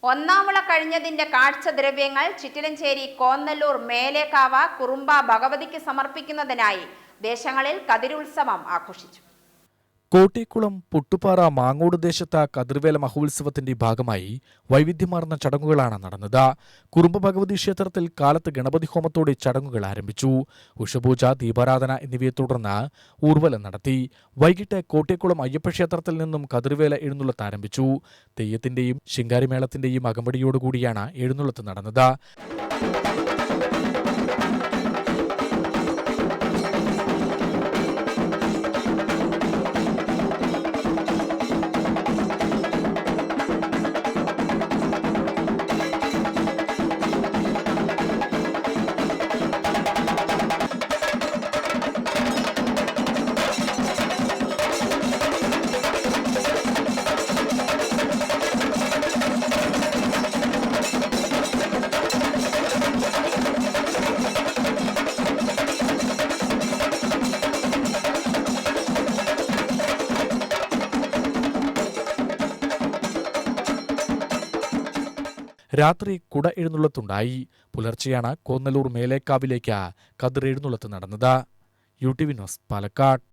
ഒന്നാം വിള കഴിഞ്ഞതിന്റെ കാഴ്ചദ്രവ്യങ്ങൾ ചിറ്റിലഞ്ചേരി കോന്നല്ലൂർ മേലേക്കാവ കുറുമ്പ ഭഗവതിക്ക് സമർപ്പിക്കുന്നതിനായി ദേശങ്ങളിൽ കതിരുത്സവം ആഘോഷിച്ചു. കോട്ടേക്കുളം പുട്ടുപാറ മാങ്ങോട് ദേശത്ത കതിർവേല മഹോത്സവത്തിന്റെ ഭാഗമായി വൈവിധ്യമാർന്ന ചടങ്ങുകളാണ് നടന്നത്. കുറുമ്പ ഭഗവതി ക്ഷേത്രത്തിൽ കാലത്ത് ഗണപതി ഹോമത്തോടെ ചടങ്ങുകൾ ആരംഭിച്ചു. ഉഷപൂജ, ദീപാരാധന എന്നിവയെ തുടർന്ന് ഊർവലം നടത്തി. വൈകിട്ട് കോട്ടേക്കുളം അയ്യപ്പ ക്ഷേത്രത്തിൽ നിന്നും കതിർവേല എഴുന്നള്ളത്ത് ആരംഭിച്ചു. തെയ്യത്തിന്റെയും ശിങ്കാരിമേളത്തിന്റെയും അകമ്പടിയോടുകൂടിയാണ് എഴുന്നള്ളത്ത് നടന്നത്. രാത്രി കുട എഴുന്നള്ളത്തുണ്ടായി. പുലർച്ചെയാണ് കോന്നല്ലൂർ മേലേക്കാവിലേക്ക് കതിർ എഴുന്നള്ളത്ത് നടന്നത്. UTV news, Palakkad.